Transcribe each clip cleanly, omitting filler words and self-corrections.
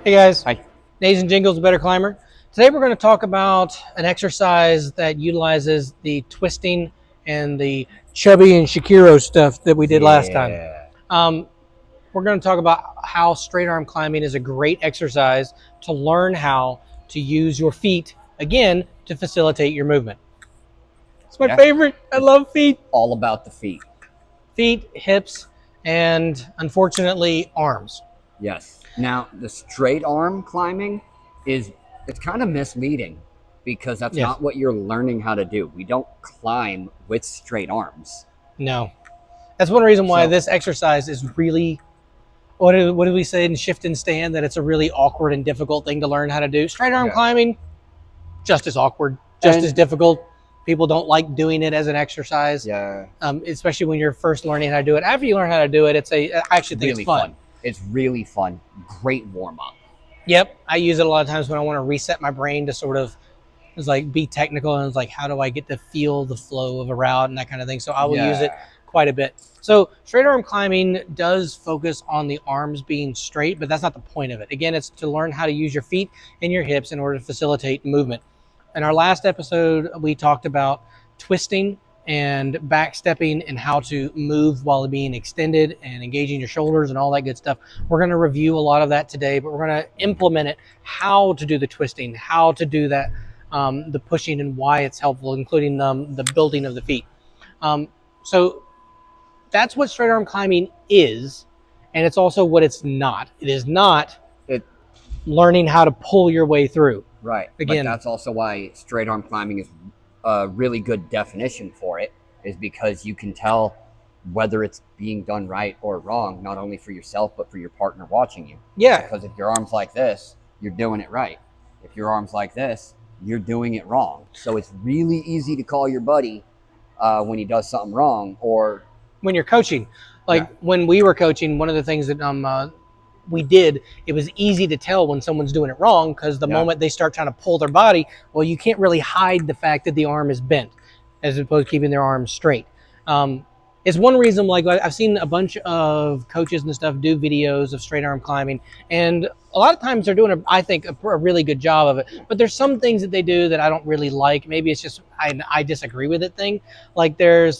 Hey guys, Hi. Nays and Jingles, Better Climber. Today we're going to talk about an exercise that utilizes the twisting and the Chubby and Shakiro stuff that we did last time. We're going to talk about how straight arm climbing is a great exercise to learn how to use your feet, again, to facilitate your movement. It's my favorite. I love feet. All about the feet. Feet, hips, and unfortunately, arms. Yes. Now, the straight arm climbing it's kind of misleading because that's Yes. not what you're learning how to do. We don't climb with straight arms. No. That's one reason why So- this exercise is really, what do we say in shift and stand, that it's a really awkward and difficult thing to learn how to do. Straight arm climbing, just as awkward, just as difficult. People don't like doing it as an exercise. Yeah. Especially when you're first learning how to do it. After you learn how to do it, I actually think Really it's fun. It's really fun. Great warm up. Yep. I use it a lot of times when I want to reset my brain to sort of, it's like, be technical, and it's like, how do I get to feel the flow of a route and that kind of thing. So I will use it quite a bit. So straight arm climbing does focus on the arms being straight, but that's not the point of it. Again, it's to learn how to use your feet and your hips in order to facilitate movement. In our last episode, we talked about twisting and backstepping and how to move while being extended and engaging your shoulders and all that good stuff. We're going to review a lot of that today, but we're going to implement it, how to do the twisting, how to do that, the pushing, and why it's helpful, including the building of the feet. So that's what straight arm climbing is, and it's also what it's not. It is not learning how to pull your way through. Right. Again, but that's also why straight arm climbing is a really good definition for it, is because you can tell whether it's being done right or wrong, not only for yourself, but for your partner watching you. Yeah. Because if your arm's like this, you're doing it right. If your arm's like this, you're doing it wrong. So it's really easy to call your buddy when he does something wrong, or when you're coaching. Like when we were coaching, one of the things that we did, it was easy to tell when someone's doing it wrong, because the moment they start trying to pull their body, well, you can't really hide the fact that the arm is bent as opposed to keeping their arm straight. It's one reason, like, I've seen a bunch of coaches and stuff do videos of straight arm climbing, and a lot of times they're doing, I think, a really good job of it. But there's some things that they do that I don't really like. Maybe it's just I disagree with it thing. Like there's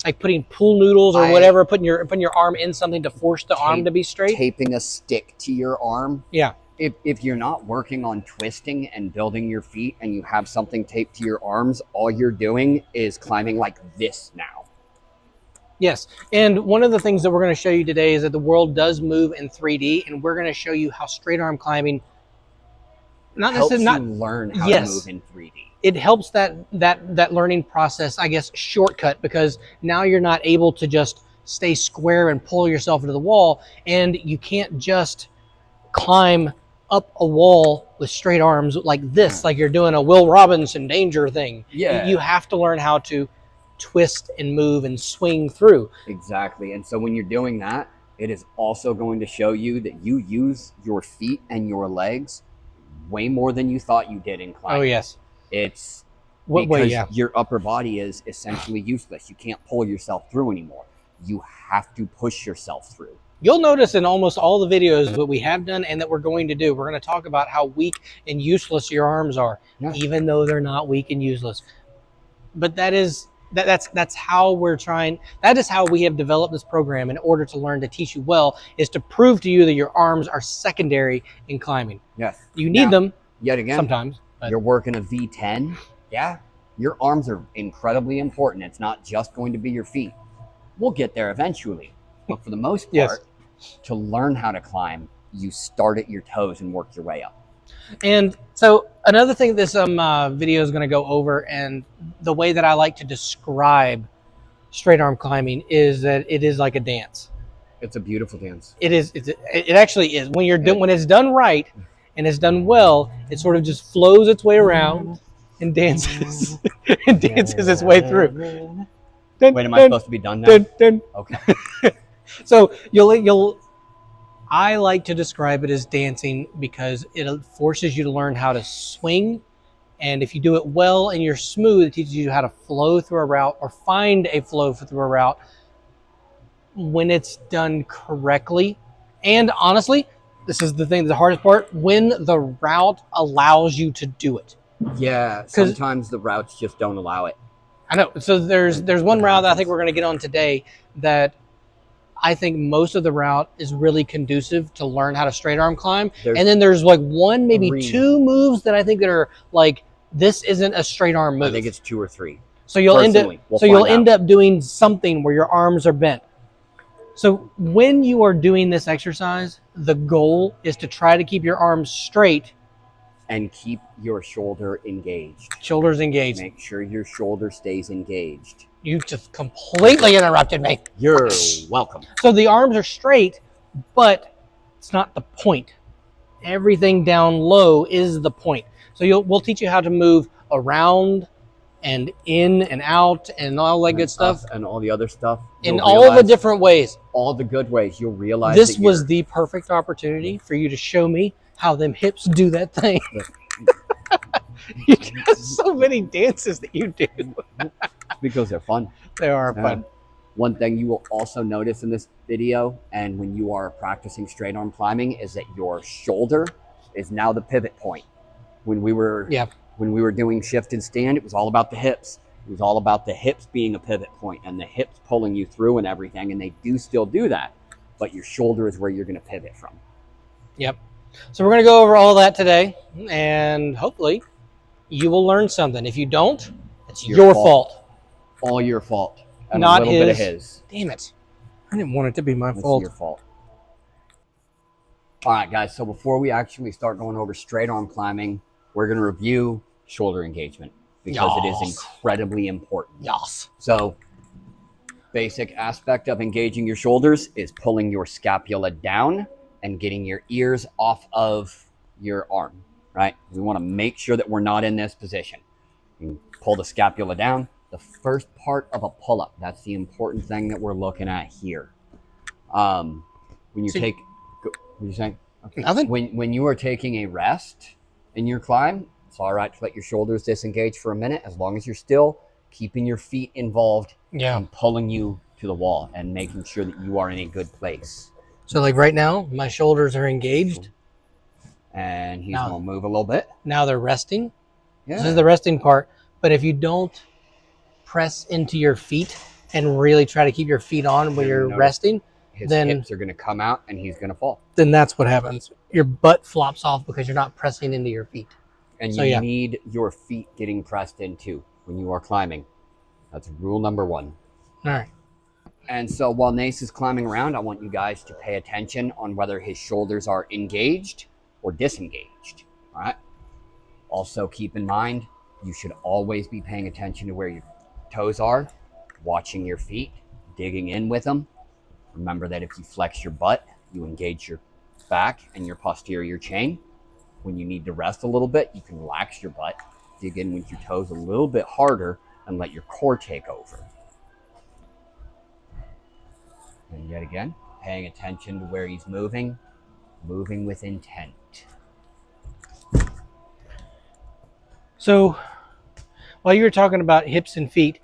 like putting pool noodles or whatever, putting your arm in something to force the arm to be straight. Taping a stick to your arm. Yeah. If you're not working on twisting and building your feet and you have something taped to your arms, all you're doing is climbing like this now. Yes. And one of the things that we're going to show you today is that the world does move in 3D, and we're going to show you how straight arm climbing helps you learn how to move in 3D. It helps that learning process, I guess, shortcut, because now you're not able to just stay square and pull yourself into the wall, and you can't just climb up a wall with straight arms like this, like you're doing a Will Robinson danger thing. Yeah. You have to learn how to twist and move and swing through. Exactly. And so when you're doing that, it is also going to show you that you use your feet and your legs way more than you thought you did in climbing. Oh, yes. It's because your upper body is essentially useless. You can't pull yourself through anymore. You have to push yourself through. You'll notice in almost all the videos that we have done and that we're going to do, we're going to talk about how weak and useless your arms are, even though they're not weak and useless. But that's how we're trying. That is how we have developed this program in order to learn to teach you well, is to prove to you that your arms are secondary in climbing. Yes. You need them yet again sometimes. You're working a V10. Yeah. Your arms are incredibly important. It's not just going to be your feet. We'll get there eventually. But for the most part, to learn how to climb, you start at your toes and work your way up. And so another thing this video is going to go over, and the way that I like to describe straight arm climbing, is that it is like a dance. It's a beautiful dance. It is. It actually is. When when it's done right and it's done well, it sort of just flows its way around and dances and dances its way through. Wait, am I supposed to be done now? Okay. So I like to describe it as dancing because it forces you to learn how to swing, and if you do it well and you're smooth, it teaches you how to flow through a route or find a flow through a route when it's done correctly. And honestly, this is the thing, the hardest part, when the route allows you to do it. Yeah, sometimes the routes just don't allow it. I know. So there's one route that I think we're going to get on today that I think most of the route is really conducive to learn how to straight arm climb. And then there's like one, maybe two moves that I think that are like, this isn't a straight arm move. I think it's 2 or 3. So you'll end up doing something where your arms are bent. So when you are doing this exercise, the goal is to try to keep your arms straight and keep your shoulder engaged. Shoulders engaged. Make sure your shoulder stays engaged. You just completely interrupted me. You're welcome. So the arms are straight, but it's not the point. Everything down low is the point. So we'll teach you how to move around and in and out and all that good stuff. And all the other stuff. In all the different ways. All the good ways. You'll realize this was the perfect opportunity for you to show me how them hips do that thing. You got so many dances that you do. Because they're fun. They are fun. One thing you will also notice in this video, and when you are practicing straight arm climbing, is that your shoulder is now the pivot point. When we were doing shift and stand, it was all about the hips. It was all about the hips being a pivot point and the hips pulling you through and everything. And they do still do that, but your shoulder is where you're going to pivot from. Yep. So we're going to go over all that today, and hopefully you will learn something. If you don't, it's your fault. All your fault. And not a little bit of his. Damn it. I didn't want it to be my fault. It's your fault. All right, guys. So before we actually start going over straight arm climbing, we're going to review shoulder engagement because it is incredibly important. Yes. So basic aspect of engaging your shoulders is pulling your scapula down and getting your ears off of your arm, right? We want to make sure that we're not in this position. You pull the scapula down. The first part of a pull-up, that's the important thing that we're looking at here. When you take, what are you saying? Okay. Nothing. When you are taking a rest in your climb, it's all right to let your shoulders disengage for a minute, as long as you're still keeping your feet involved and pulling you to the wall and making sure that you are in a good place. So like right now, my shoulders are engaged. And he's going to move a little bit. Now they're resting. Yeah. This is the resting part. But if you don't press into your feet and really try to keep your feet on when you're resting, then hips are going to come out and he's going to fall. Then that's what happens. Your butt flops off because you're not pressing into your feet. And you need your feet getting pressed into when you are climbing. That's rule number 1. All right. And so while Nace is climbing around, I want you guys to pay attention on whether his shoulders are engaged or disengaged. All right. Also keep in mind, you should always be paying attention to where your toes are, watching your feet, digging in with them. Remember that if you flex your butt, you engage your back and your posterior chain. When you need to rest a little bit, you can relax your butt, dig in with your toes a little bit harder, and let your core take over. And yet again, paying attention to where he's moving with intent. So while you were talking about hips and feet,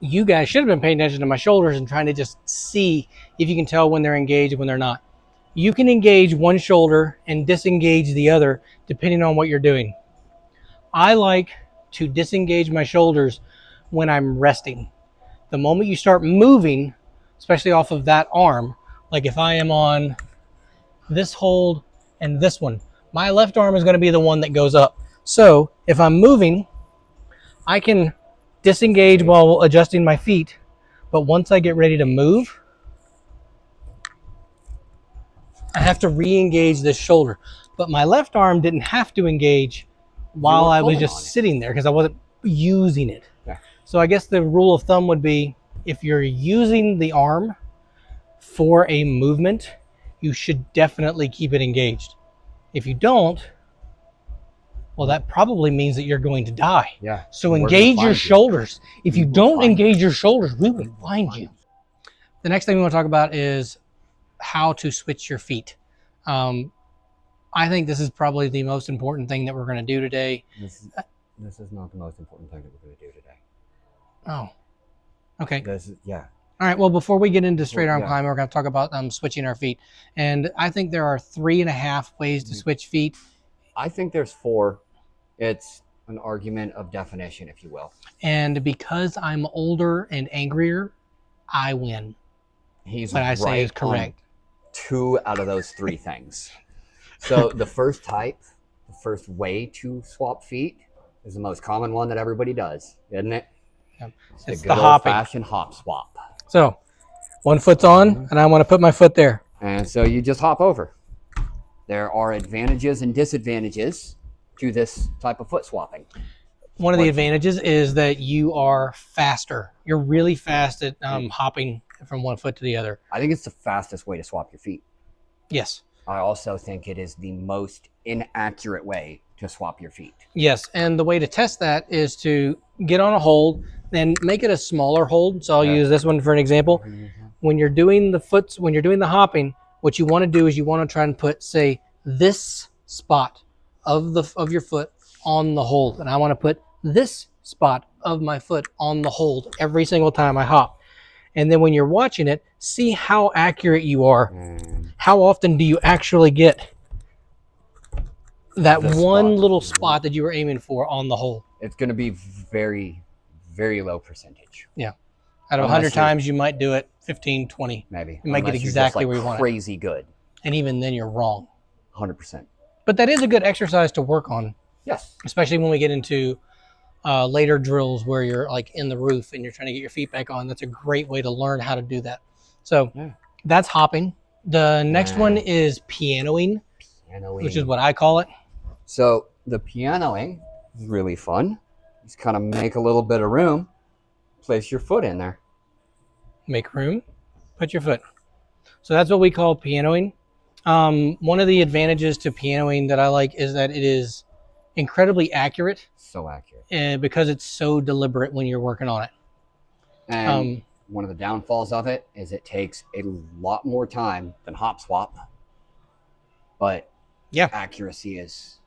you guys should have been paying attention to my shoulders and trying to just see if you can tell when they're engaged and when they're not. You can engage one shoulder and disengage the other depending on what you're doing. I like to disengage my shoulders when I'm resting. The moment you start moving, especially off of that arm, like if I am on this hold and this one, my left arm is going to be the one that goes up. So if I'm moving, I can disengage while adjusting my feet, but once I get ready to move, I have to re-engage this shoulder. But my left arm didn't have to engage while I was just sitting there because I wasn't using it. Yeah. So I guess the rule of thumb would be, if you're using the arm for a movement, you should definitely keep it engaged. If you don't, well, that probably means that you're going to die. Yeah. So engage your shoulders. If you don't engage your shoulders, we will find you. The next thing we want to talk about is how to switch your feet. I think this is probably the most important thing that we're going to do today. This is not the most important thing that we're going to do today. Oh, okay. All right. Well, before we get into straight arm yeah. climbing, we're going to talk about switching our feet. And I think there are 3.5 ways to switch feet. I think there's 4. It's an argument of definition, if you will. And because I'm older and angrier, I win. He's what I say is correct. 2 out of those 3 things. So the first type, the first way to swap feet is the most common one that everybody does, isn't it? Yep. It's the good hopping. old-fashioned hop swap. So one foot's on, and I want to put my foot there. And so you just hop over. There are advantages and disadvantages to this type of foot swapping. One of the advantages is that you are faster. You're really fast at hopping from one foot to the other. I think it's the fastest way to swap your feet. Yes. I also think it is the most inaccurate way to swap your feet. Yes, and the way to test that is to get on a hold and make it a smaller hold. So I'll use this one for an example. When you're doing the hopping, what you want to do is you want to try and put, say, this spot of your foot on the hold, and I want to put this spot of my foot on the hold every single time I hop. And then when you're watching it, see how accurate you are. How often do you actually get that one little spot that you were aiming for on the hole? It's going to be very, very low percentage. Yeah. Out of 100 times, you might do it 15, 20. Maybe. You might get exactly where you want it. Crazy good. And even then, you're wrong. 100%. But that is a good exercise to work on. Yes. Especially when we get into later drills where you're like in the roof and you're trying to get your feet back on. That's a great way to learn how to do that. So that's hopping. The next one is pianoing, which is what I call it. So the pianoing is really fun. Just kind of make a little bit of room. Place your foot in there. Make room. Put your foot. So that's what we call pianoing. One of the advantages to pianoing that I like is that it is incredibly accurate. So accurate. And because it's so deliberate when you're working on it. And one of the downfalls of it is it takes a lot more time than hop swap. But accuracy is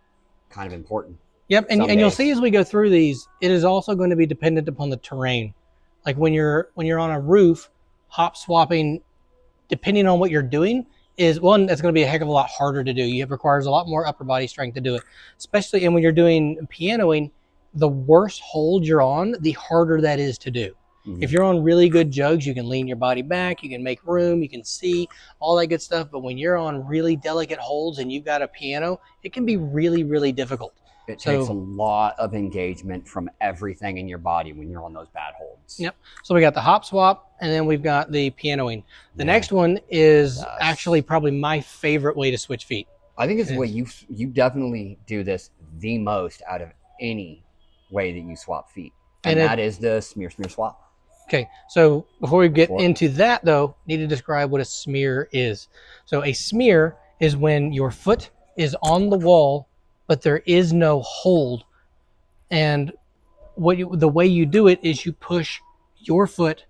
kind of important. Yep, and you'll see as we go through these, it is also going to be dependent upon the terrain. Like when you're on a roof, hop swapping, depending on what you're doing, is one that's going to be a heck of a lot harder to do. It requires a lot more upper body strength to do it. Especially, and when you're doing pianoing, the worse hold you're on, the harder that is to do. If you're on really good jugs, you can lean your body back, you can make room, you can see, all that good stuff. But when you're on really delicate holds and you've got a piano, it can be really, really difficult. It takes a lot of engagement from everything in your body when you're on those bad holds. Yep. So we got the hop swap, and then we've got the pianoing. The next one is actually probably my favorite way to switch feet. I think it's the way you definitely do this the most out of any way that you swap feet. And that is the smear swap. Okay, so before we get into that, though, need to describe what a smear is. So a smear is when your foot is on the wall, but there is no hold. And the way you do it is you push your foot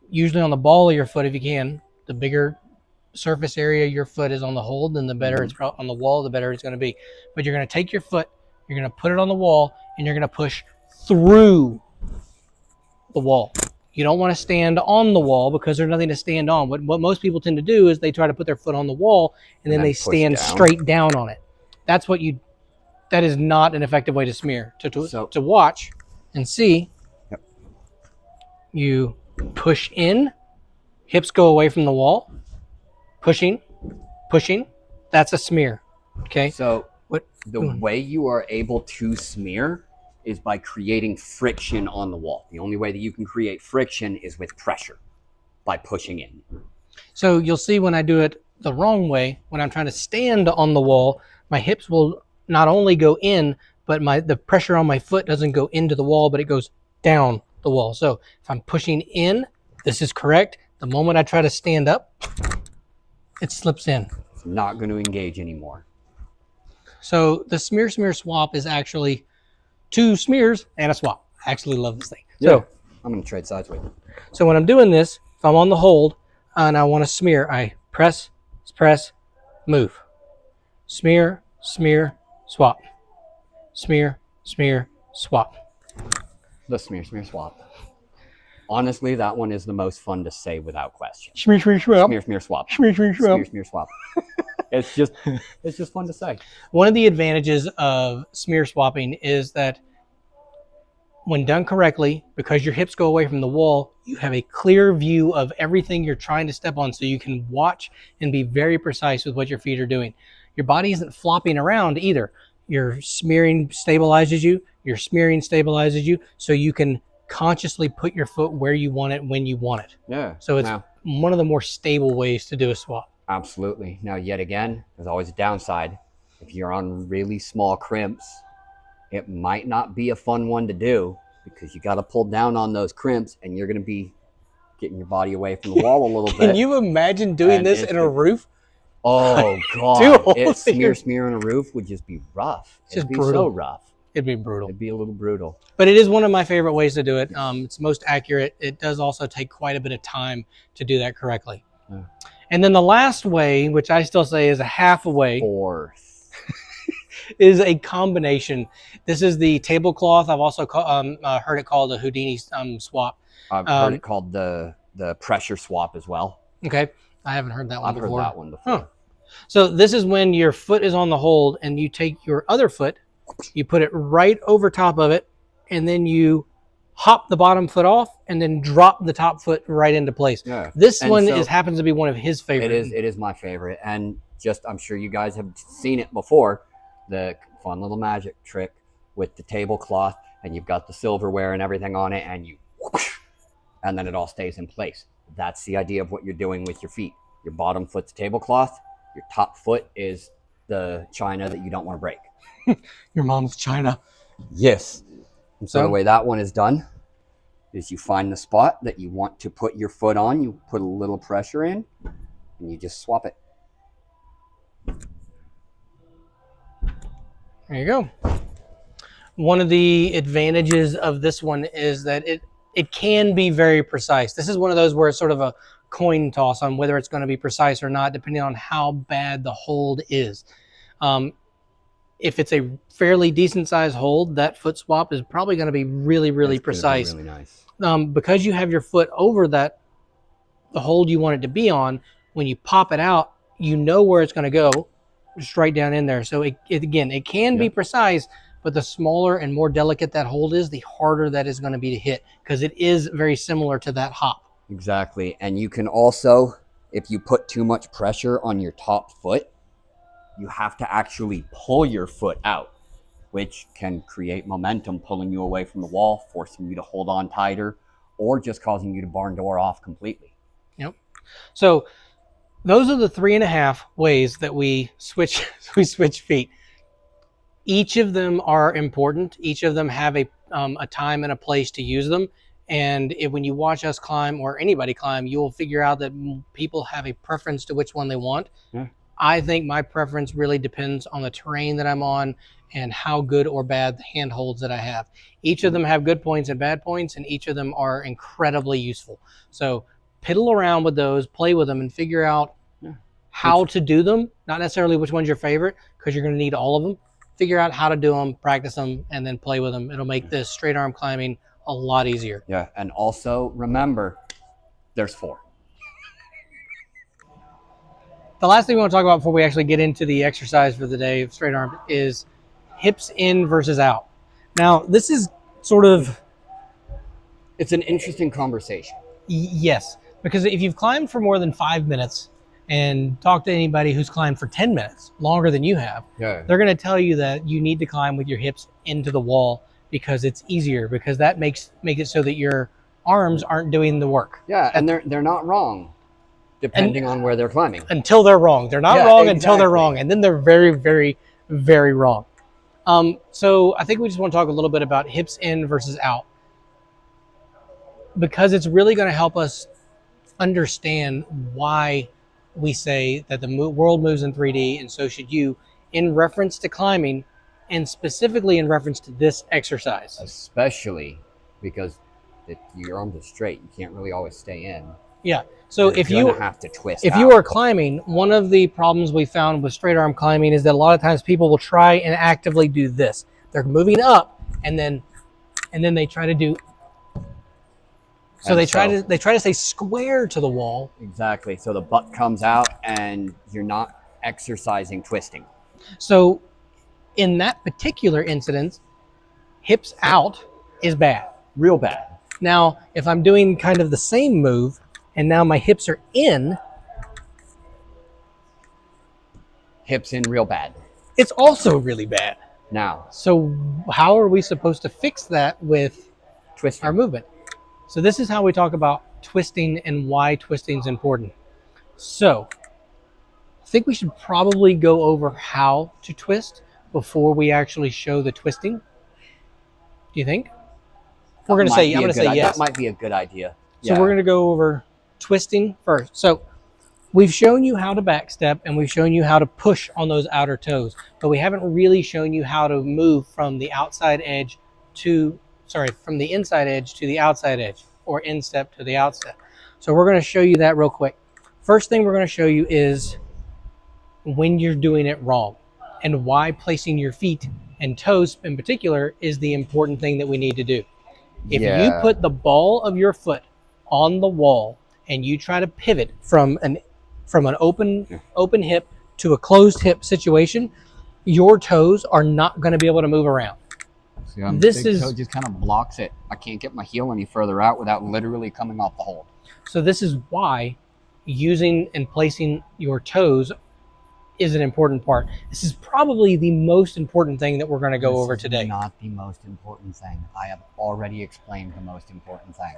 usually on the ball of your foot if you can. The bigger surface area your foot is on the hold, then the better it's on the wall, the better it's going to be. But you're going to take your foot, you're going to put it on the wall, and you're going to push through the wall. You don't want to stand on the wall because there's nothing to stand on. What most people tend to do is they try to put their foot on the wall and then they stand straight down on it. That is not an effective way to smear. To watch and see, you push in, hips go away from the wall, pushing, that's a smear. Okay. So the way you are able to smear is by creating friction on the wall. The only way that you can create friction is with pressure, by pushing in. So you'll see when I do it the wrong way, when I'm trying to stand on the wall, my hips will not only go in, but the pressure on my foot doesn't go into the wall, but it goes down the wall. So if I'm pushing in, this is correct. The moment I try to stand up, it slips in. It's not going to engage anymore. So the smear swap is actually 2 smears and a swap. I actually love this thing. Yeah. So I'm going to trade sides with you. So when I'm doing this, if I'm on the hold and I want to smear, I press, move. Smear, swap. Smear, swap. The smear swap. Honestly, that one is the most fun to say without question. Smear, smear, swap. Smear, smear, swap. Smear, smear, swap. Smear, smear, swap. It's just fun to say. One of the advantages of smear swapping is that when done correctly, because your hips go away from the wall, you have a clear view of everything you're trying to step on, so you can watch and be very precise with what your feet are doing. Your body isn't flopping around either. Your smearing stabilizes you, your smearing stabilizes you, so you can consciously put your foot where you want it when you want it. Yeah. So it's one of the more stable ways to do a swap. Absolutely. Now, yet again, there's always a downside. If you're on really small crimps, it might not be a fun one to do because you got to pull down on those crimps and you're going to be getting your body away from the wall a little bit. Can you imagine doing this in a roof? Oh, God. Smear on a roof would just be rough. It'd be brutal. So rough. It'd be brutal. It'd be a little brutal. But it is one of my favorite ways to do it. It's most accurate. It does also take quite a bit of time to do that correctly. Yeah. And then the last way, which I still say is a half a way. Fourth. Is a combination. This is the tablecloth. I've also heard it called a Houdini swap. I've heard it called the pressure swap as well. Okay. I haven't heard that one before. I've heard that one before. Huh. So this is when your foot is on the hold and you take your other foot, you put it right over top of it, and then you hop the bottom foot off and then drop the top foot right into place. Yeah. This one happens to be one of his favorites. It is my favorite. And I'm sure you guys have seen it before. The fun little magic trick with the tablecloth, and you've got the silverware and everything on it, and you whoosh, and then it all stays in place. That's the idea of what you're doing with your feet. Your bottom foot's tablecloth, your top foot is the china that you don't want to break. Your mom's china. Yes. And so the way that one is done is you find the spot that you want to put your foot on, you put a little pressure in, and you just swap it. There you go. One of the advantages of this one is that it can be very precise. This is one of those where it's sort of a coin toss on whether it's going to be precise or not, depending on how bad the hold is. If it's a fairly decent sized hold, that foot swap is probably going to be really, really precise. Really nice. Because you have your foot over the hold you want it to be on, when you pop it out, you know where it's going to go. Just right down in there. So it can be precise, but the smaller and more delicate that hold is, the harder that is going to be to hit, because it is very similar to that hop. Exactly. And you can also, if you put too much pressure on your top foot, you have to actually pull your foot out, which can create momentum, pulling you away from the wall, forcing you to hold on tighter, or just causing you to barn door off completely. Yep. So those are the 3.5 ways that we switch feet. Each of them are important. Each of them have a time and a place to use them. And when you watch us climb, or anybody climb, you will figure out that people have a preference to which one they want. Yeah. I think my preference really depends on the terrain that I'm on and how good or bad the handholds that I have. Each of them have good points and bad points, and each of them are incredibly useful. So piddle around with those, play with them, and figure out how to do them. Not necessarily which one's your favorite, because you're going to need all of them. Figure out how to do them, practice them, and then play with them. It'll make this straight arm climbing a lot easier. Yeah, and also remember, there's 4. The last thing we want to talk about before we actually get into the exercise for the day of straight arm is hips in versus out. Now, this is sort of... It's an interesting conversation. Yes, because if you've climbed for more than 5 minutes and talk to anybody who's climbed for 10 minutes, longer than you have, they're going to tell you that you need to climb with your hips into the wall because it's easier, because that makes it so that your arms aren't doing the work. Yeah, and they're not wrong, depending on where they're climbing. Until they're wrong. They're not wrong until they're wrong, and then they're very, very, very wrong. So I think we just want to talk a little bit about hips in versus out, because it's really going to help us understand why we say that the world moves in 3D, and so should you, in reference to climbing, and specifically in reference to this exercise. Especially because if your arms are straight, you can't really always stay in. Yeah. So if you have to twist if you are climbing, one of the problems we found with straight arm climbing is that a lot of times people will try and actively do this. They're moving up, and then they try to do So they try to stay square to the wall. Exactly. So the butt comes out and you're not exercising twisting. So in that particular incident, hips out is bad. Real bad. Now, if I'm doing kind of the same move and now my hips are in, Hips in real bad. it's also really bad. Now, So how are we supposed to fix that with twisting. our movement? So this is how we talk about twisting and why twisting is important. So I think we should probably go over how to twist before we actually show the twisting. Do you think? I'm going to say yes. That might be a good idea. So we're going to go over twisting first. So we've shown you how to backstep and we've shown you how to push on those outer toes, but we haven't really shown you how to move from the outside edge from the inside edge to the outside edge, or instep to the outstep. So we're going to show you that real quick. First thing we're going to show you is when you're doing it wrong and why placing your feet and toes in particular is the important thing that we need to do. If you put the ball of your foot on the wall and you try to pivot from an open hip to a closed hip situation, your toes are not going to be able to move around. See, this toe just kind of blocks it. I can't get my heel any further out without literally coming off the hold. So this is why using and placing your toes is an important part. This is probably the most important thing that we're going to go over today. Not the most important thing. I have already explained the most important thing.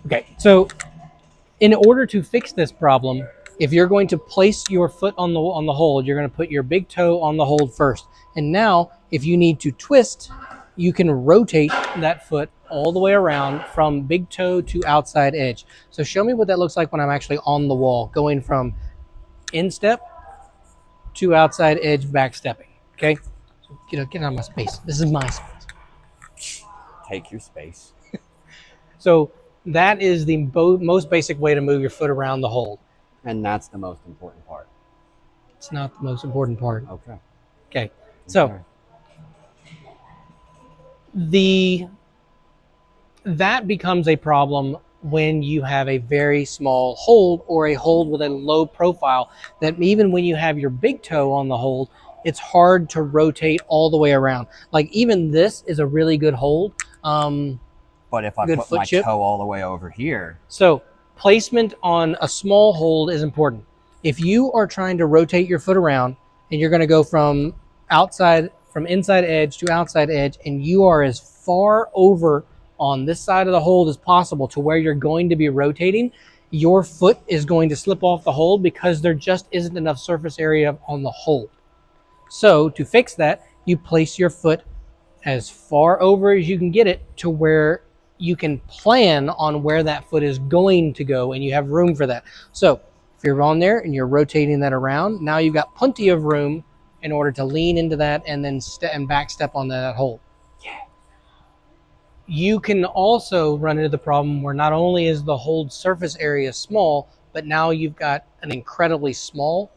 Okay, so in order to fix this problem, if you're going to place your foot on the hold, you're going to put your big toe on the hold first. And now, if you need to twist, you can rotate that foot all the way around from big toe to outside edge. So show me what that looks like when I'm actually on the wall, going from instep to outside edge backstepping. Okay, so get out of my space. This is my space. Take your space. So that is the most basic way to move your foot around the hold. And that's the most important part. It's not the most important part. Okay. Okay. So that becomes a problem when you have a very small hold or a hold with a low profile, that even when you have your big toe on the hold, it's hard to rotate all the way around. Like even this is a really good hold. But if I put my toe all the way over here. So placement on a small hold is important. If you are trying to rotate your foot around and you're going to go from inside edge to outside edge, and you are as far over on this side of the hold as possible to where you're going to be rotating, your foot is going to slip off the hold because there just isn't enough surface area on the hold. So to fix that, you place your foot as far over as you can get it to where you can plan on where that foot is going to go and you have room for that. So if you're on there and you're rotating that around, now you've got plenty of room in order to lean into that and then back step on that hold. Yeah. You can also run into the problem where not only is the hold surface area small, but now you've got an incredibly small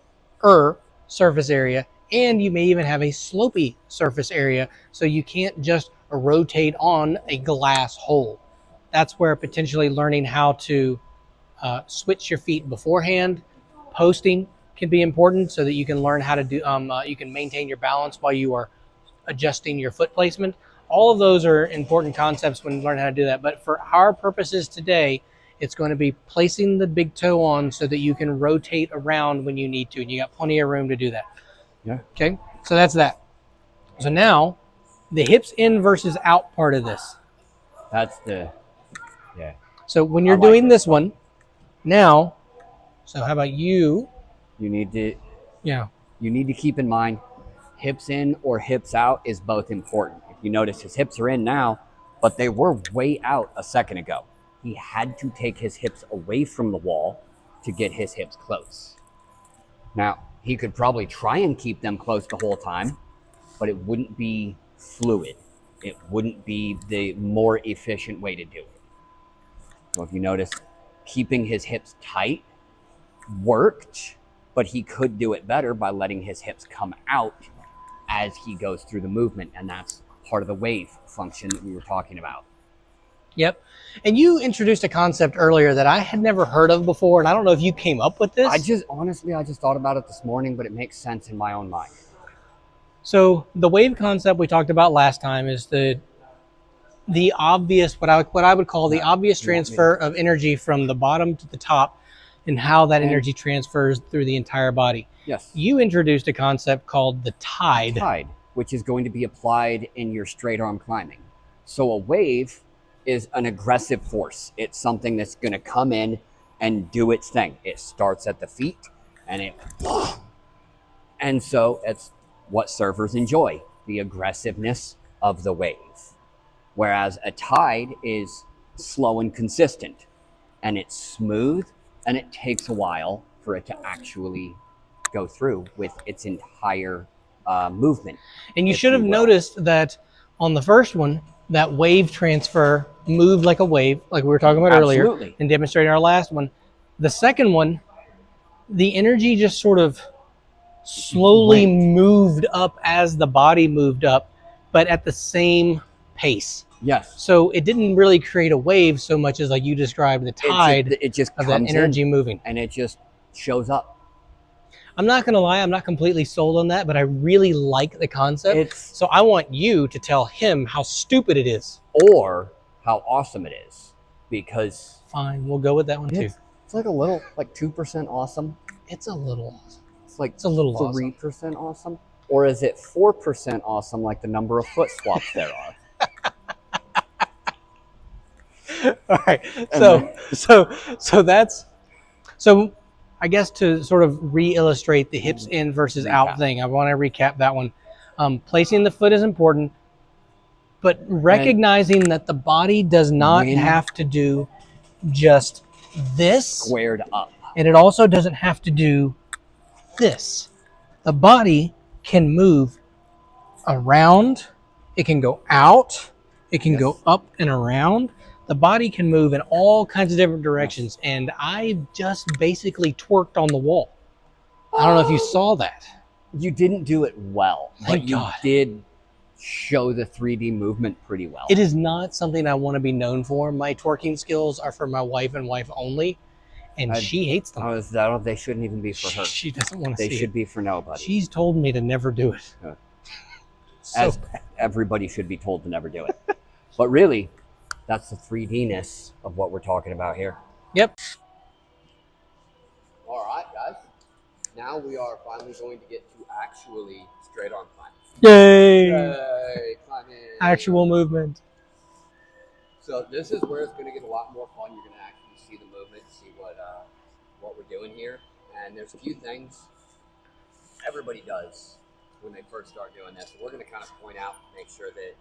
surface area, and you may even have a slopey surface area, so you can't just rotate on a glass hold. That's where potentially learning how to switch your feet beforehand, posting can be important so that you can learn how to do, you can maintain your balance while you are adjusting your foot placement. All of those are important concepts when you learn how to do that. But for our purposes today, it's going to be placing the big toe on so that you can rotate around when you need to. And you got plenty of room to do that. Yeah. Okay. So that's that. So now the hips in versus out part of this. That's the, yeah. So when you're doing this one now, so how about you? You need to keep in mind, hips in or hips out is both important. If you notice, his hips are in now, but they were way out a second ago. He had to take his hips away from the wall to get his hips close. Now, he could probably try and keep them close the whole time, but it wouldn't be fluid. It wouldn't be the more efficient way to do it. So if you notice, keeping his hips tight worked, but he could do it better by letting his hips come out as he goes through the movement, and that's part of the wave function that we were talking about. Yep. And you introduced a concept earlier that I had never heard of before, and I don't know if you came up with this. I just thought about it this morning, but it makes sense in my own mind. So the wave concept we talked about last time is the obvious, what I would call the obvious transfer of energy from the bottom to the top, and how that energy transfers through the entire body. Yes. You introduced a concept called the tide. Tide, which is going to be applied in your straight arm climbing. So a wave is an aggressive force. It's something that's going to come in and do its thing. It starts at the feet and so it's what surfers enjoy, the aggressiveness of the wave. Whereas a tide is slow and consistent, and it's smooth, and it takes a while for it to actually go through with its entire movement. And you should have noticed that on the first one, that wave transfer moved like a wave, like we were talking about earlier, and demonstrating our last one. The second one, the energy just sort of slowly moved up as the body moved up, but at the same pace. Yes. So it didn't really create a wave so much as like you described the tide. It just of that energy moving, and it just shows up. I'm not going to lie, I'm not completely sold on that, but I really like the concept. So I want you to tell him how stupid it is. Or how awesome it is. Because... Fine, we'll go with that one too. It's like a little, like 2% awesome. It's a little awesome. It's a little 3% awesome. Or is it 4% awesome like the number of foot swaps there are? All right. So I guess to sort of re-illustrate the hips in versus out thing, I want to recap that one. Placing the foot is important, but recognizing that the body does not have to do just this squared up, and it also doesn't have to do this. The body can move around, it can go out, it can go up and around. The body can move in all kinds of different directions, and I just basically twerked on the wall. I don't know if you saw that. You didn't do it well, but you did show the 3D movement pretty well. It is not something I want to be known for. My twerking skills are for my wife and wife only, and she hates them. They shouldn't even be for her. She doesn't want to see it. They should be for nobody. She's told me to never do it. As everybody should be told to never do it. But really, that's the 3D-ness of what we're talking about here. Yep. All right, guys. Now we are finally going to get to actually straight arm climbing. Yay! Yay! Climbing. Actual movement. So this is where it's going to get a lot more fun. You're going to actually see the movement, see what we're doing here. And there's a few things everybody does when they first start doing this. We're going to kind of point out, make sure that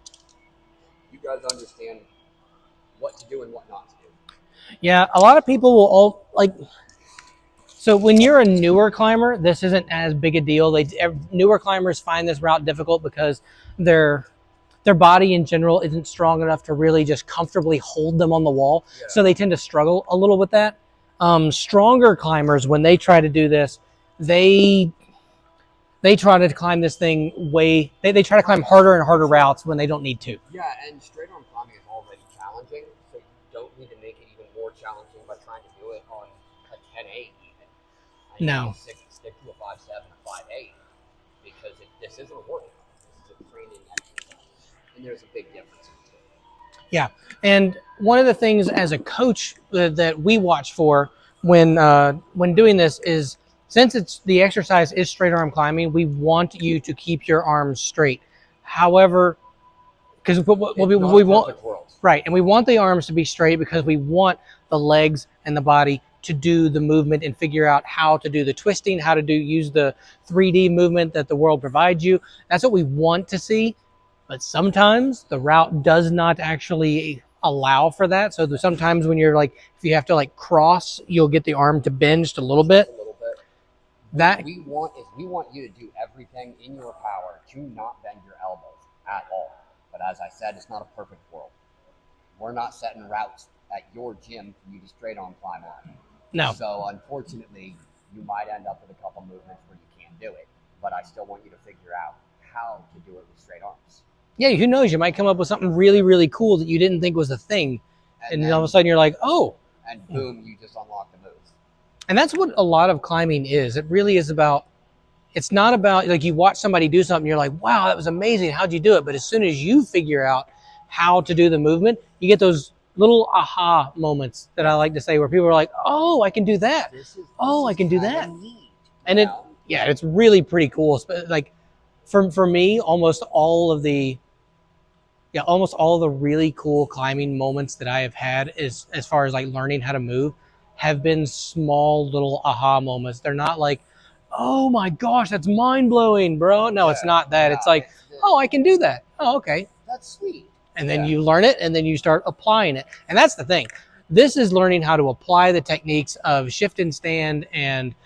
you guys understand what to do and what not to do. Yeah, a lot of people will all like. So when you're a newer climber, this isn't as big a deal. Newer climbers find this route difficult because their body in general isn't strong enough to really just comfortably hold them on the wall. Yeah. So they tend to struggle a little with that. Stronger climbers, when they try to do this, they try to climb this thing they try to climb harder and harder routes when they don't need to. Yeah, and straight arm climbing is already challenging, so you don't need to make it even more challenging by trying to do it on a 10-8 even. No. Stick to a 5-7, a 5-8, because this isn't a workout. This is a training exercise, and there's a big difference. Yeah, and one of the things as a coach that we watch for when doing this is, since the exercise is straight arm climbing, we want you to keep your arms straight. However, because we want right, and we want the arms to be straight because we want the legs and the body to do the movement and figure out how to do the twisting, how to use the 3D movement that the world provides you. That's what we want to see. But sometimes the route does not actually allow for that. So sometimes when you're like, if you have to like cross, you'll get the arm to bend just a little bit. What we want you to do everything in your power to not bend your elbows at all. But as I said, it's not a perfect world. We're not setting routes at your gym for you to straight arm climb on. No. So unfortunately, you might end up with a couple movements where you can't do it. But I still want you to figure out how to do it with straight arms. Yeah, who knows? You might come up with something really, really cool that you didn't think was a thing And then all of a sudden you're like, oh. And boom, you just unlock the move. And that's what a lot of climbing is. It really is about, it's not about like you watch somebody do something, you're like, wow, that was amazing. How'd you do it? But as soon as you figure out how to do the movement, you get those little aha moments that I like to say where people are like, oh, I can do that. Oh, I can do that. And it's really pretty cool. Like for me, almost all of the really cool climbing moments that I have had is as far as like learning how to move have been small little aha moments. They're not like, oh my gosh, that's mind blowing, bro. No, it's not that. It's like, oh, I can do that. Oh, okay. That's sweet. And then you learn it and then you start applying it. And that's the thing. This is learning how to apply the techniques of shift and stand and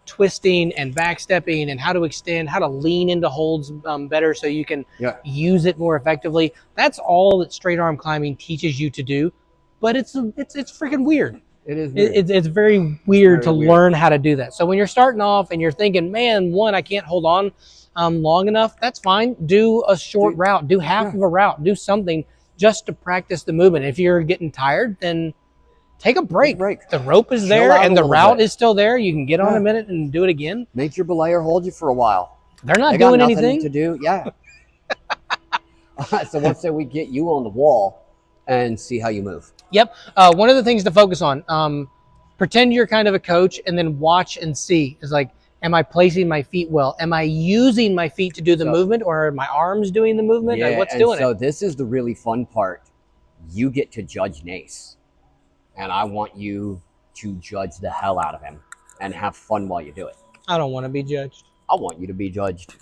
twisting and backstepping and how to extend, how to lean into holds better so you can use it more effectively. That's all that straight arm climbing teaches you to do. But it's freaking weird. It is weird. It's very weird to learn how to do that. So when you're starting off and you're thinking, man, I can't hold on long enough, that's fine. Do a short route, do half of a route, do something just to practice the movement. If you're getting tired, then take a break. The rope is there and the route is still there. You can get on a minute and do it again. Make your belayer hold you for a while. They're not doing anything to do. Yeah. So let's say we get you on the wall and see how you move. Yep. One of the things to focus on, pretend you're kind of a coach and then watch and see. It's like, am I placing my feet well? Am I using my feet to do the movement, or are my arms doing the movement? Yeah, like, what's doing it? So this is the really fun part. You get to judge Nace. And I want you to judge the hell out of him and have fun while you do it. I don't want to be judged. I want you to be judged.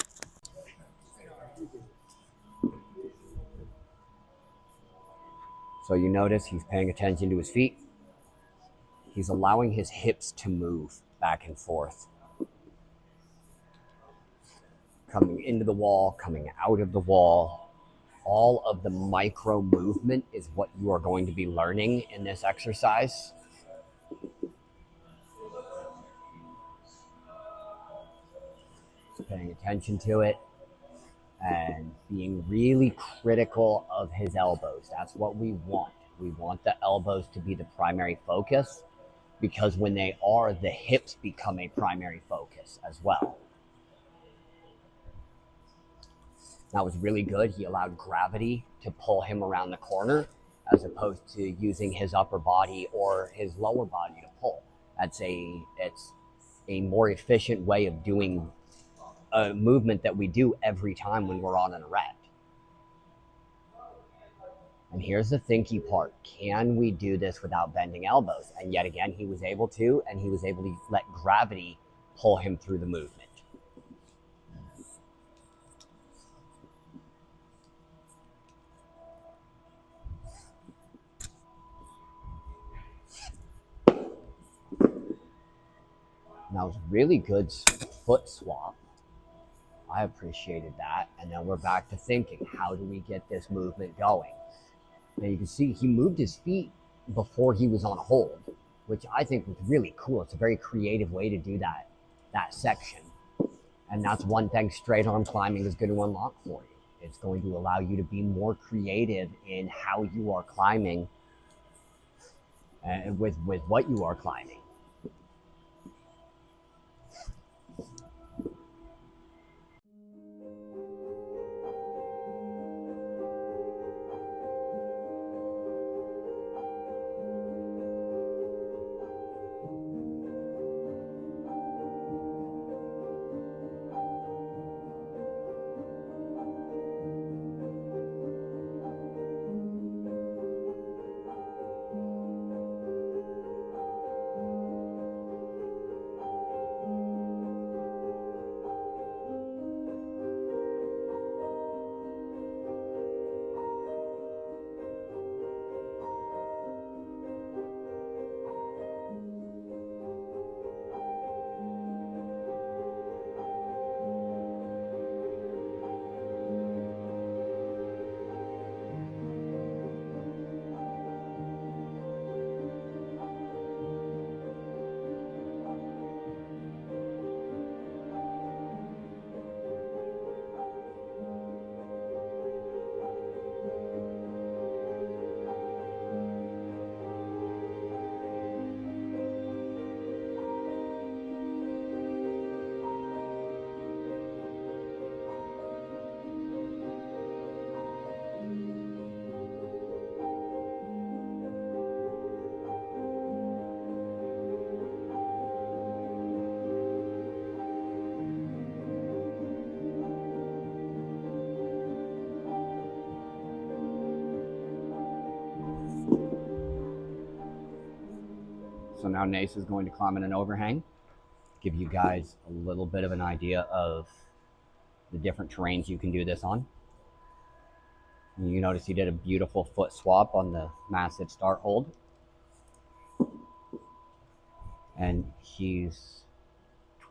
So you notice he's paying attention to his feet. He's allowing his hips to move back and forth. Coming into the wall, coming out of the wall. All of the micro movement is what you are going to be learning in this exercise. Just paying attention to it and being really critical of his elbows. That's what we want. We want the elbows to be the primary focus, because when they are, the hips become a primary focus as well. That was really good. He allowed gravity to pull him around the corner as opposed to using his upper body or his lower body to pull. It's a more efficient way of doing a movement that we do every time when we're on an erect. And here's the thinky part. Can we do this without bending elbows? And yet again, he was able to, and he was able to let gravity pull him through the movement. That was really good foot swap. I appreciated that. And then we're back to thinking, how do we get this movement going? Now you can see he moved his feet before he was on a hold, which I think was really cool. It's a very creative way to do that section. And that's one thing straight arm climbing is going to unlock for you. It's going to allow you to be more creative in how you are climbing and with what you are climbing. So now Nace is going to climb in an overhang, give you guys a little bit of an idea of the different terrains you can do this on. You notice he did a beautiful foot swap on the massive start hold. And he's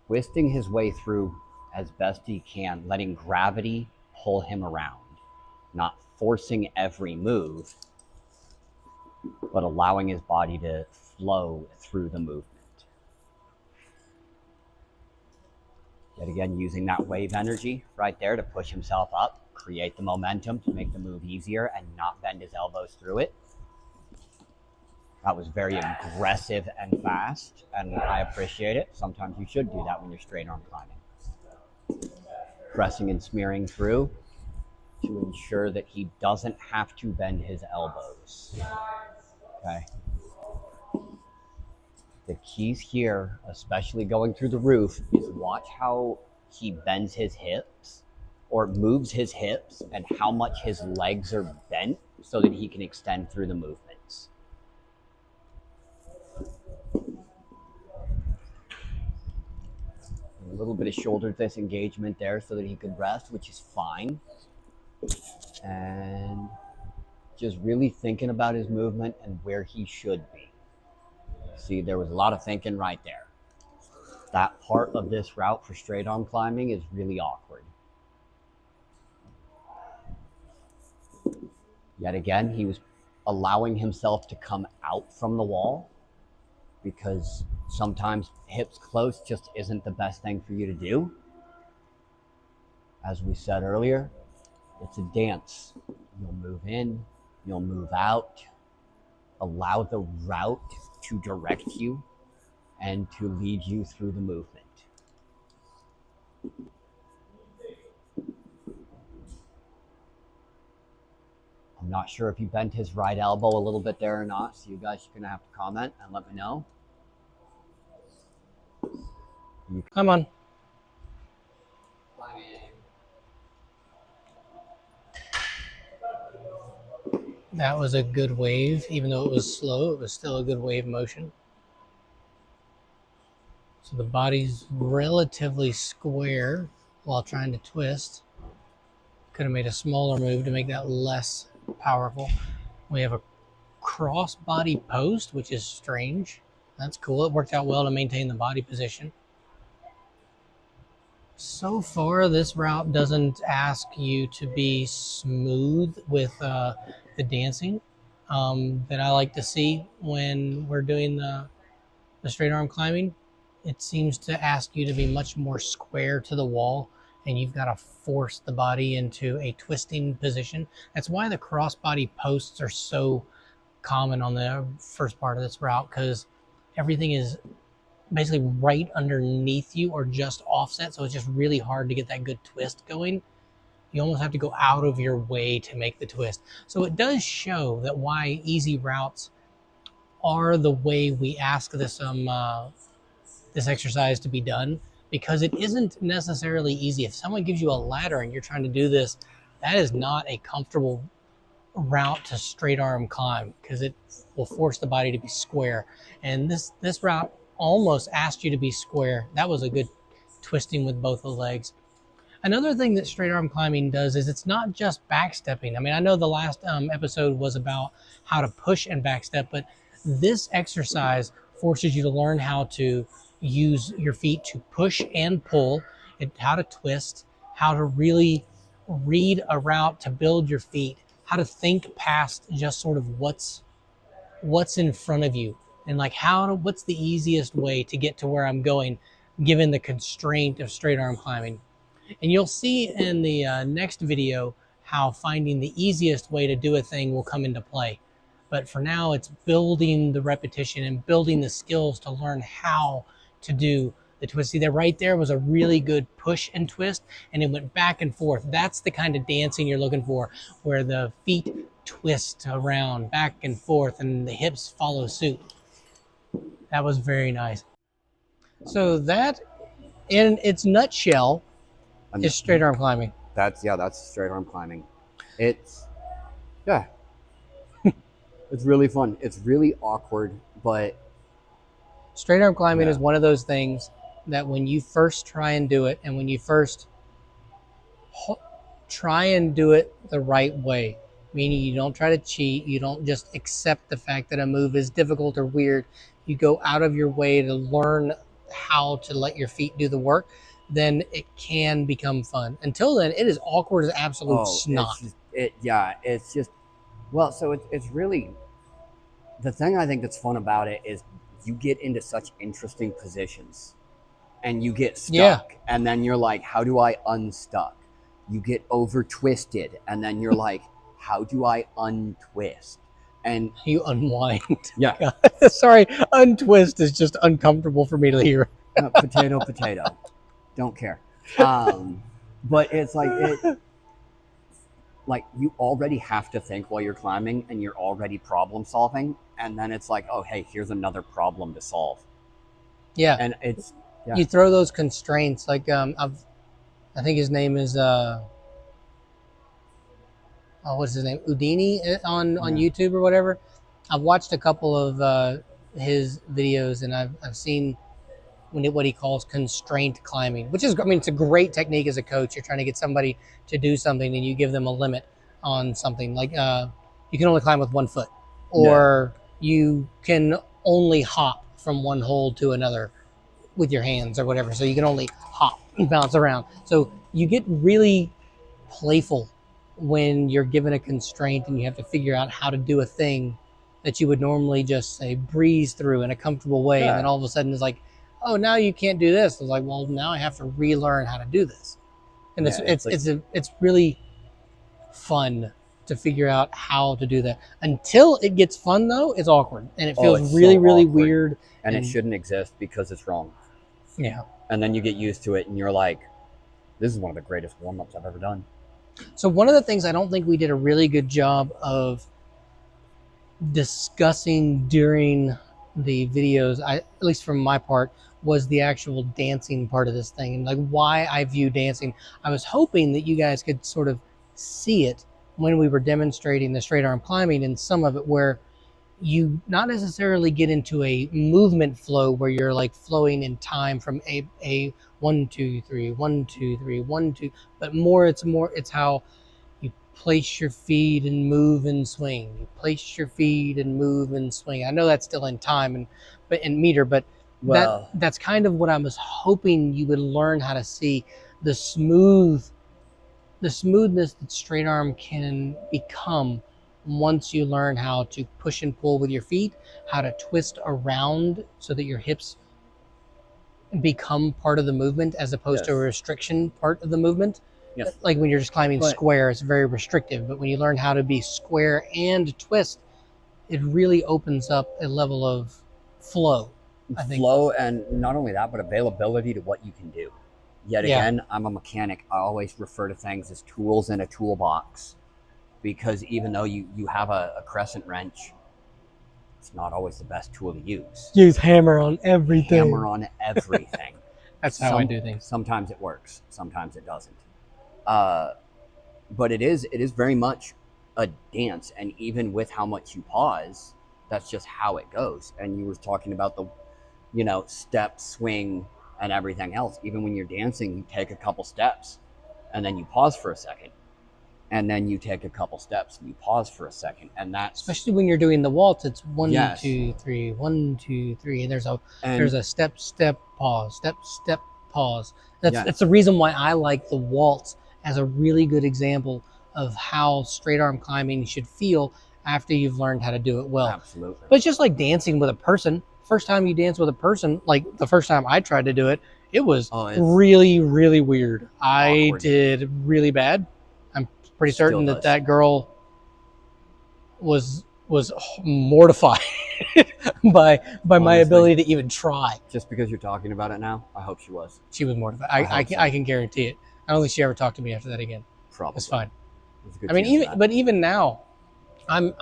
twisting his way through as best he can, letting gravity pull him around, not forcing every move, but allowing his body to flow through the movement. Yet again, using that wave energy right there to push himself up, create the momentum to make the move easier and not bend his elbows through it. That was very aggressive and fast, and I appreciate it. Sometimes you should do that when you're straight arm climbing. Pressing and smearing through to ensure that he doesn't have to bend his elbows. Okay. The keys here, especially going through the roof, is watch how he bends his hips or moves his hips and how much his legs are bent so that he can extend through the movements. A little bit of shoulder disengagement there so that he could rest, which is fine. And just really thinking about his movement and where he should be. See, there was a lot of thinking right there. That part of this route for straight arm climbing is really awkward. Yet again, he was allowing himself to come out from the wall because sometimes hips close just isn't the best thing for you to do. As we said earlier, it's a dance. You'll move in, you'll move out. Allow the route to direct you and to lead you through the movement. I'm not sure if he bent his right elbow a little bit there or not, so you guys are going to have to comment and let me know. Come on. That was a good wave. Even though it was slow, it was still a good wave motion. So the body's relatively square while trying to twist. Could have made a smaller move to make that less powerful. We have a cross body post, which is strange. That's cool. It worked out well to maintain the body position. So far, this route doesn't ask you to be smooth with the dancing that I like to see when we're doing the straight arm climbing. It seems to ask you to be much more square to the wall, and you've got to force the body into a twisting position. That's why the crossbody posts are so common on the first part of this route, because everything is basically right underneath you or just offset, so it's just really hard to get that good twist going. You almost have to go out of your way to make the twist. So it does show that why easy routes are the way we ask this this exercise to be done, because it isn't necessarily easy. If someone gives you a ladder and you're trying to do this, that is not a comfortable route to straight arm climb, because it will force the body to be square. And this route almost asked you to be square. That was a good twisting with both the legs. Another thing that straight arm climbing does is it's not just backstepping. I mean, I know the last episode was about how to push and backstep, but this exercise forces you to learn how to use your feet to push and pull, how to twist, how to really read a route to build your feet, how to think past just sort of what's in front of you, and like what's the easiest way to get to where I'm going given the constraint of straight arm climbing. And you'll see in the next video how finding the easiest way to do a thing will come into play. But for now, it's building the repetition and building the skills to learn how to do the twist. See, right there was a really good push and twist, and it went back and forth. That's the kind of dancing you're looking for, where the feet twist around back and forth and the hips follow suit. That was very nice. So that, in its nutshell, is straight arm climbing. That's straight arm climbing. It's really fun. It's really awkward, but Straight arm climbing Yeah. is one of those things that when you first try and do it, and when you first try and do it the right way, meaning you don't try to cheat, you don't just accept the fact that a move is difficult or weird, you go out of your way to learn how to let your feet do the work, then it can become fun. Until then, it is awkward as absolute snot. It's just well, so it's really the thing I think that's fun about it is you get into such interesting positions and you get stuck, Yeah. and then you're like, how do I unstuck? You get over twisted, and then you're like, how do I untwist? And You unwind. yeah, Sorry, untwist is just uncomfortable for me to hear. potato, potato. Don't care. But it's like you already have to think while you're climbing, and you're already problem solving, and then it's like, oh, hey, here's another problem to solve. Yeah. And it's You throw those constraints, like I think his name is what's his name, Houdini on YouTube or whatever. I've watched a couple of his videos, and I've seen what he calls constraint climbing, which is, I mean, it's a great technique as a coach. You're trying to get somebody to do something, and you give them a limit on something, like you can only climb with 1 foot, or you can only hop from one hold to another with your hands or whatever. So you can only hop and bounce around. So you get really playful when you're given a constraint and you have to figure out how to do a thing that you would normally just say breeze through in a comfortable way. Yeah. And then all of a sudden it's like, oh, now you can't do this. It's like, well, now I have to relearn how to do this. And it's really fun to figure out how to do that. Until it gets fun, though, it's awkward and it feels really, really awkward. weird. And it shouldn't exist because it's wrong. Yeah. And then you get used to it, and you're like, this is one of the greatest warm-ups I've ever done. So one of the things I don't think we did a really good job of discussing during the videos, at least from my part, was the actual dancing part of this thing, and like why I view dancing. I was hoping that you guys could sort of see it when we were demonstrating the straight arm climbing, and some of it where you not necessarily get into a movement flow where you're like flowing in time from a 1 2 3 1 2 3 1 2, but it's how you place your feet and move and swing. You place your feet and move and swing. I know that's still in time but in meter, but that's kind of what I was hoping you would learn how to see, the smoothness that straight arm can become once you learn how to push and pull with your feet, how to twist around so that your hips become part of the movement as opposed to a restriction part of the movement. Yes. Like when you're just climbing square, it's very restrictive. But when you learn how to be square and twist, it really opens up a level of flow, I think. Flow, and not only that, but availability to what you can do. Yet again, I'm a mechanic. I always refer to things as tools in a toolbox, because even though you have a crescent wrench, it's not always the best tool to use. Use hammer on everything. Hammer on everything. That's how I do things. Sometimes it works, sometimes it doesn't. But it is very much a dance, and even with how much you pause, that's just how it goes. And you were talking about the, step, swing, and everything else. Even when you're dancing, you take a couple steps, and then you pause for a second. And then you take a couple steps and you pause for a second, and that's especially when you're doing the waltz. It's 1 2 3 1 2 3, and there's a step pause, step pause. That's the reason why I like the waltz as a really good example of how straight arm climbing should feel after you've learned how to do it well. Absolutely. But it's just like dancing with a person. First time you dance with a person, like the first time I tried to do it, it was really, really weird. I did really bad. Pretty certain that girl was mortified by my ability to even try. Just because you're talking about it now, I hope she was. She was mortified. I can guarantee it. I don't think she ever talked to me after that again. Probably. It's fine. I mean, even now, I'm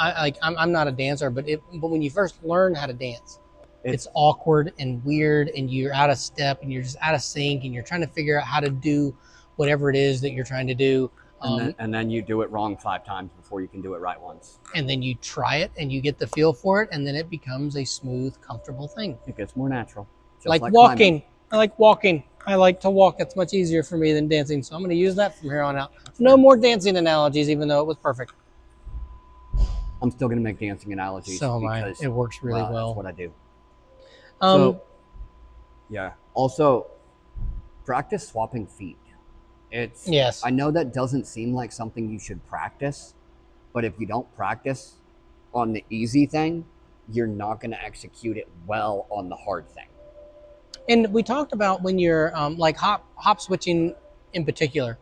not a dancer, but when you first learn how to dance, it's awkward and weird, and you're out of step, and you're just out of sync, and you're trying to figure out how to do whatever it is that you're trying to do. And then you do it wrong 5 times before you can do it right once. And then you try it and you get the feel for it, and then it becomes a smooth, comfortable thing. It gets more natural. Just Like climbing. walking. I like walking. I like to walk. It's much easier for me than dancing. So I'm going to use that from here on out. No more dancing analogies, even though it was perfect. I'm still going to make dancing analogies. So am I. It works really well. That's what I do. So, yeah. Also, practice swapping feet. yes. I know that doesn't seem like something you should practice, but if you don't practice on the easy thing, you're not going to execute it well on the hard thing. And we talked about when you're like hop switching in particular,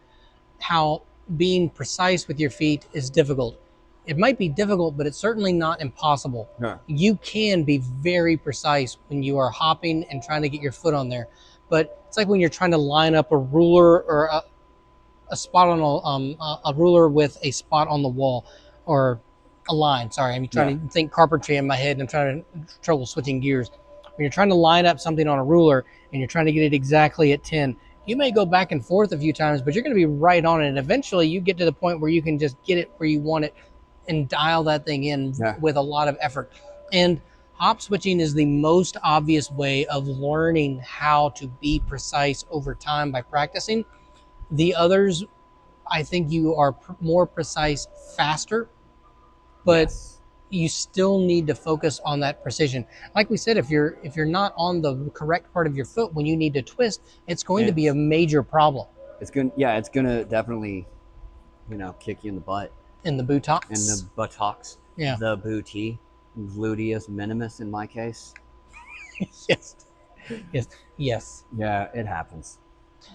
how being precise with your feet is difficult. It might be difficult, but it's certainly not impossible. Yeah. You can be very precise when you are hopping and trying to get your foot on there. But it's like when you're trying to line up a ruler or a spot on a ruler with a spot on the wall, or a line. Sorry, I'm trying to think carpentry in my head, and I'm trying to trouble switching gears. When you're trying to line up something on a ruler and you're trying to get it exactly at 10, you may go back and forth a few times, but you're going to be right on it. And eventually you get to the point where you can just get it where you want it and dial that thing in with a lot of effort. And hop switching is the most obvious way of learning how to be precise over time by practicing. The others, I think you are more precise faster, but you still need to focus on that precision. Like we said, if you're not on the correct part of your foot when you need to twist, it's going to be a major problem. It's gonna definitely, kick you in the butt. In the buttocks. In the buttocks. Yeah. The booty. Gluteus minimus in my case. Yes. Yeah, it happens.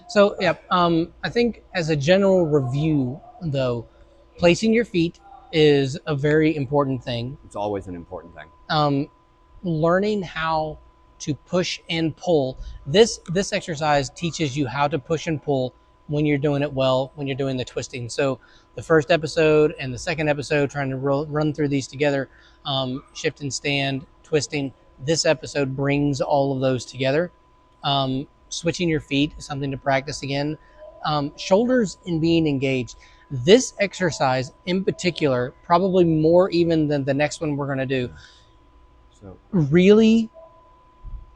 So I think as a general review, though, placing your feet is a very important thing. It's always an important thing. Learning how to push and pull. This exercise teaches you how to push and pull when you're doing it well, when you're doing the twisting. So the first episode and the second episode, trying to run through these together, shift and stand, twisting. This episode brings all of those together. Switching your feet is something to practice again. Shoulders and being engaged. This exercise in particular, probably more even than the next one we're going to do, really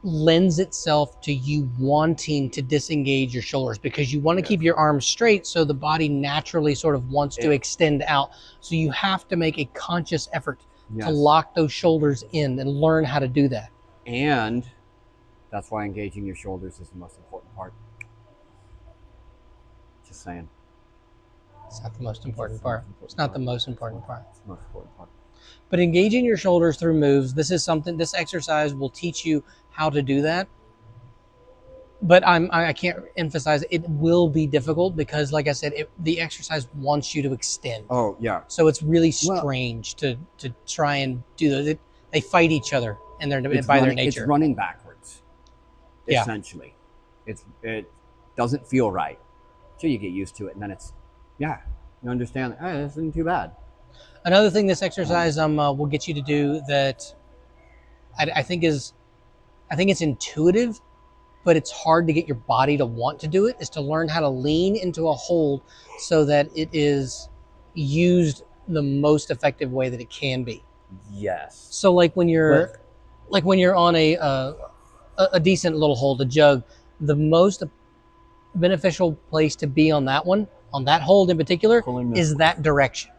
lends itself to you wanting to disengage your shoulders, because you want to keep your arms straight, so the body naturally sort of wants to extend out. So you have to make a conscious effort to lock those shoulders in and learn how to do that. And that's why engaging your shoulders is the most important part. Just saying. It's not the most important part. It's not the most important part. It's the most important part. But engaging your shoulders through moves, this exercise will teach you how to do that. But I can't emphasize, it will be difficult because, like I said, the exercise wants you to extend. Oh, yeah. So it's really strange to try and do those. They fight each other and they're by their nature. It's running backwards, essentially. It doesn't feel right until you get used to it, and then you understand, hey, this isn't too bad. Another thing this exercise will get you to do that I think it's intuitive, but it's hard to get your body to want to do it, is to learn how to lean into a hold so that it is used the most effective way that it can be. Yes. So like when you're on a decent little hold, a jug, the most beneficial place to be on that one, on that hold in particular, is that direction.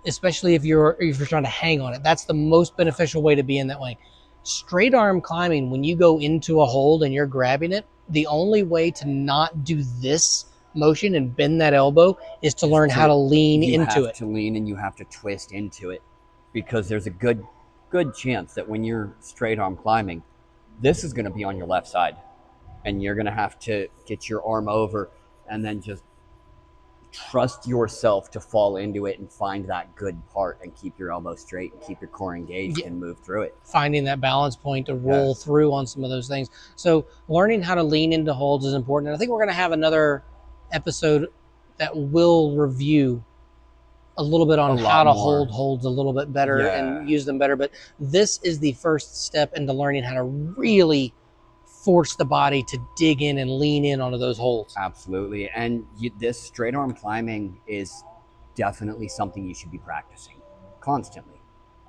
Especially if you're trying to hang on it. That's the most beneficial way to be in that way. Straight arm climbing, when you go into a hold and you're grabbing it, the only way to not do this motion and bend that elbow is to learn how to lean into it. You have to lean and you have to twist into it, because there's a good chance that when you're straight arm climbing, this is going to be on your left side, and you're going to have to get your arm over and then just trust yourself to fall into it and find that good part and keep your elbow straight and keep your core engaged and move through it. Finding that balance point to roll through on some of those things. So learning how to lean into holds is important. And I think we're going to have another episode that will review a little bit on how to hold holds a little bit better and use them better. But this is the first step into learning how to really force the body to dig in and lean in onto those holds. Absolutely. And this straight arm climbing is definitely something you should be practicing constantly.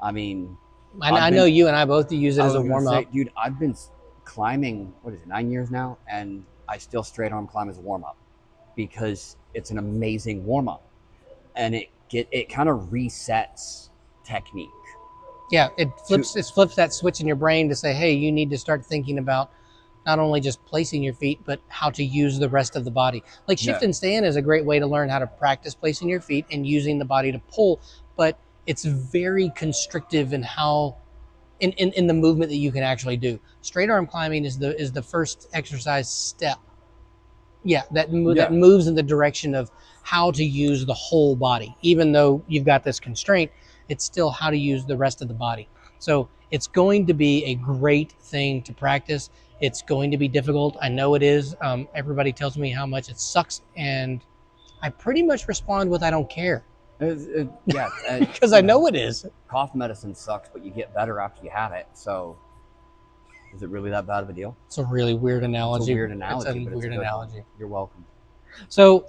I mean, I know you and I both use it as a warm up. Dude, I've been climbing, 9 years now, and I still straight arm climb as a warm up because it's an amazing warm up, and it kind of resets technique. Yeah, it flips that switch in your brain to say, hey, you need to start thinking about not only just placing your feet, but how to use the rest of the body. Like shift and stand is a great way to learn how to practice placing your feet and using the body to pull, but it's very constrictive in how in the movement that you can actually do. Straight arm climbing is the first exercise step. Yeah, that moves in the direction of how to use the whole body. Even though you've got this constraint, it's still how to use the rest of the body. So it's going to be a great thing to practice. It's going to be difficult. I know it is. Everybody tells me how much it sucks, and I pretty much respond with I don't care. Yeah, because I know it is. Cough medicine sucks, but you get better after you have it. So is it really that bad of a deal? It's a really weird analogy. It's a weird analogy. It's a weird analogy. You're welcome. So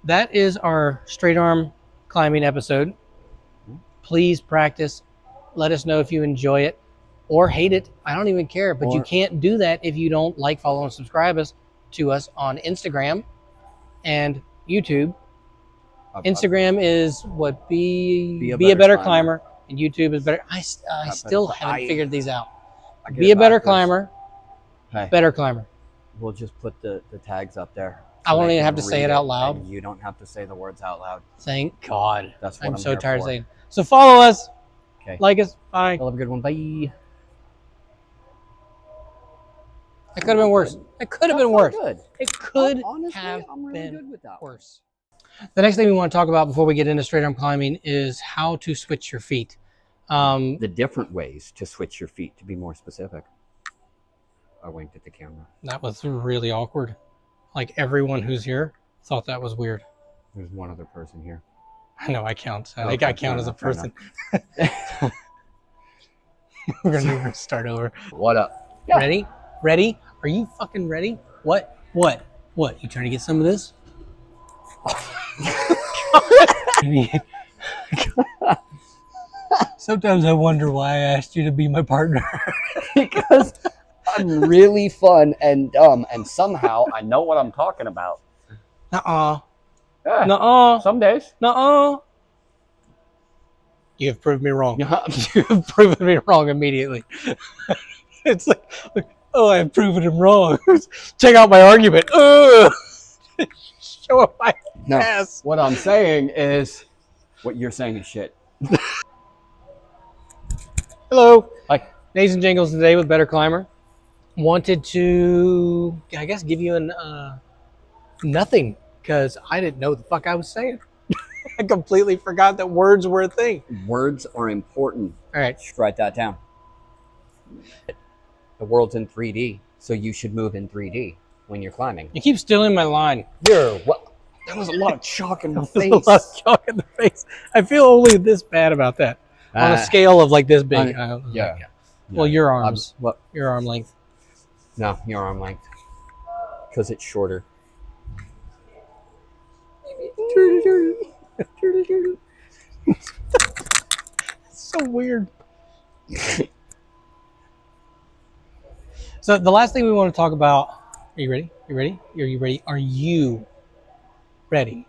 that is our straight arm climbing episode. Please practice. Let us know if you enjoy it or hate it. I don't even care, but you can't do that if you don't like, follow, and subscribe to us on Instagram and YouTube. Instagram is what? Be a better climber. And YouTube is better. I still haven't figured these out. Be a better climber. Hey, better climber. We'll just put the tags up there. I won't even have to say it out loud. And you don't have to say the words out loud. Thank God. That's what I'm so here tired for. of saying. So follow us. Okay. Like us. Bye. Have a good one. Bye. It could have been worse. It could have been worse. Good. It could Honestly, have I'm really been good with that. worse. The next thing we want to talk about before we get into straight arm climbing is how to switch your feet. The different ways to switch your feet, to be more specific. I winked at the camera. That was really awkward. Like everyone who's here thought that was weird. There's one other person here. I know I count. I think I count as a person. We're going to start over. What up? Yeah. Ready? Ready? Are you fucking ready? What? What? What? You trying to get some of this? Sometimes I wonder why I asked you to be my partner. Because I'm really fun and dumb, and somehow I know what I'm talking about. Nuh-uh. Yeah, Nuh-uh. some days. Nuh-uh. You have proved me wrong. You have proven me wrong immediately. It's like, oh, I've proven him wrong. Check out my argument. Show up my ass. What I'm saying is, what you're saying is shit. Hello. Hi. Nathan Jingles today with Better Climber. Wanted to, I guess, give you nothing, because I didn't know what the fuck I was saying. I completely forgot that words were a thing. Words are important. All right. Just write that down. The world's in 3D, so you should move in 3D when you're climbing. You keep stealing my line. What? That was a lot of chalk in the face. A lot of chalk in the face. I feel only this bad about that. On a scale of like this big. Yeah. Well, your arms. What? Your arm length. No, your arm length. Because it's shorter. It's so weird. So the last thing we want to talk about. Are you ready? You ready? Are you ready? Are you ready?